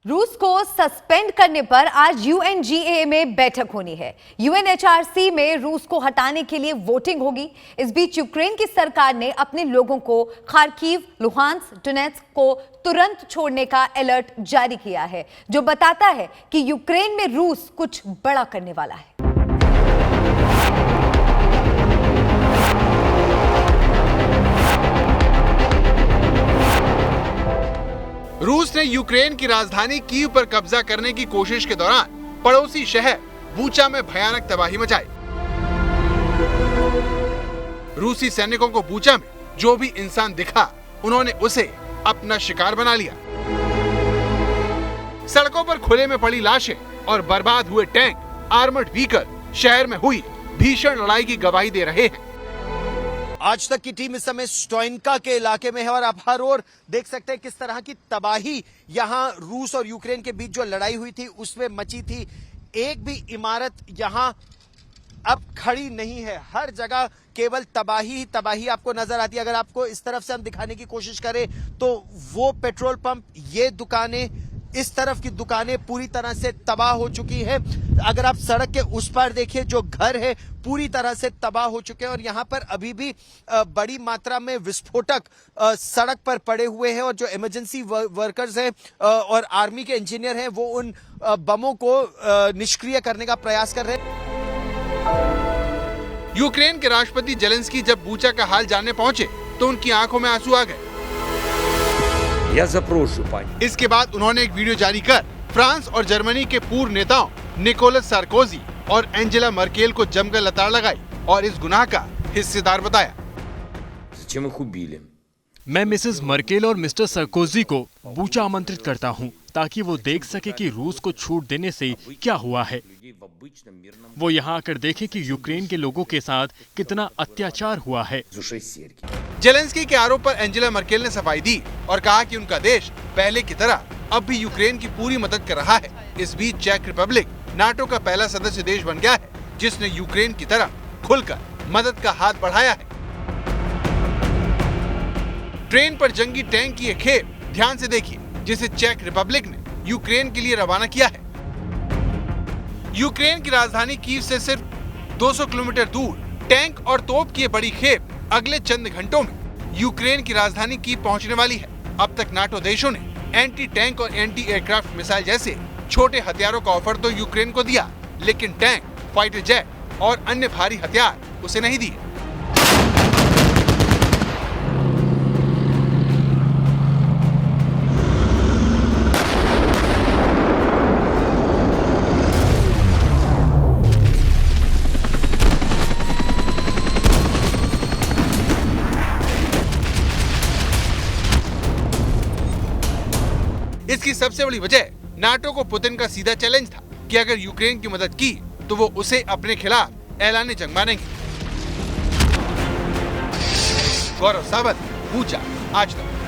रूस को सस्पेंड करने पर आज यूएनजीए में बैठक होनी है। यूएनएचआरसी में रूस को हटाने के लिए वोटिंग होगी। इस बीच यूक्रेन की सरकार ने अपने लोगों को खार्किव, लुहांस्क, डोनेट्स्क को तुरंत छोड़ने का अलर्ट जारी किया है, जो बताता है कि यूक्रेन में रूस कुछ बड़ा करने वाला है। रूस ने यूक्रेन की राजधानी कीव पर कब्जा करने की कोशिश के दौरान पड़ोसी शहर बूचा में भयानक तबाही मचाई। रूसी सैनिकों को बूचा में जो भी इंसान दिखा, उन्होंने उसे अपना शिकार बना लिया। सड़कों पर खुले में पड़ी लाशें और बर्बाद हुए टैंक, आर्मर्ड व्हीकल शहर में हुई भीषण लड़ाई की गवाही दे रहे हैं। आज तक की टीम इस समय स्टोइनका के इलाके में है और आप हर ओर देख सकते हैं किस तरह की तबाही यहां रूस और यूक्रेन के बीच जो लड़ाई हुई थी उसमें मची थी। एक भी इमारत यहां अब खड़ी नहीं है, हर जगह केवल तबाही ही तबाही आपको नजर आती है। अगर आपको इस तरफ से हम दिखाने की कोशिश करें तो वो पेट्रोल पंप, ये दुकानें, इस तरफ की दुकानें पूरी तरह से तबाह हो चुकी है। अगर आप सड़क के उस पार देखिए, जो घर है पूरी तरह से तबाह हो चुके हैं और यहाँ पर अभी भी बड़ी मात्रा में विस्फोटक सड़क पर पड़े हुए हैं और जो इमरजेंसी वर्कर्स हैं और आर्मी के इंजीनियर हैं वो उन बमों को निष्क्रिय करने का प्रयास कर रहे हैं। यूक्रेन के राष्ट्रपति जेलेंस्की जब बूचा का हाल जानने पहुंचे तो उनकी आंखों में आंसू आ गए। इसके बाद उन्होंने एक वीडियो जारी कर फ्रांस और जर्मनी के पूर्व नेताओं निकोलस सार्कोजी और एंजेला मर्केल को जमकर लताड़ लगाई और इस गुनाह का हिस्सेदार बताया। मैं मिसेस मर्केल और मिस्टर सार्कोजी को बूचा आमंत्रित करता हूं, ताकि वो देख सके कि रूस को छूट देने से क्या हुआ है। वो यहाँ आकर देखें कि यूक्रेन के लोगों के साथ कितना अत्याचार हुआ है। जेलेंस्की के आरोप पर एंजेला मर्केल ने सफाई दी और कहा कि उनका देश पहले की तरह अब भी यूक्रेन की पूरी मदद कर रहा है। इस बीच चेक रिपब्लिक नाटो का पहला सदस्य देश बन गया है, जिसने यूक्रेन की तरफ खुलकर मदद का हाथ बढ़ाया है। ट्रेन पर जंगी टैंक की एक खेप ध्यान से देखिए, जिसे चेक रिपब्लिक ने यूक्रेन के लिए रवाना किया है। यूक्रेन की राजधानी कीव से सिर्फ 200 किलोमीटर दूर टैंक और तोप की बड़ी खेप अगले चंद घंटों में यूक्रेन की राजधानी कीव पहुंचने वाली है। अब तक नाटो देशों ने एंटी टैंक और एंटी एयरक्राफ्ट मिसाइल जैसे छोटे हथियारों का ऑफर तो यूक्रेन को दिया, लेकिन टैंक, फाइटर जेट और अन्य भारी हथियार उसे नहीं दिए। इसकी सबसे बड़ी वजह नाटो को पुतिन का सीधा चैलेंज था कि अगर यूक्रेन की मदद की तो वो उसे अपने खिलाफ ऐलान जंग मानेंगे। गौरव सावंत, बूचा, आज तक।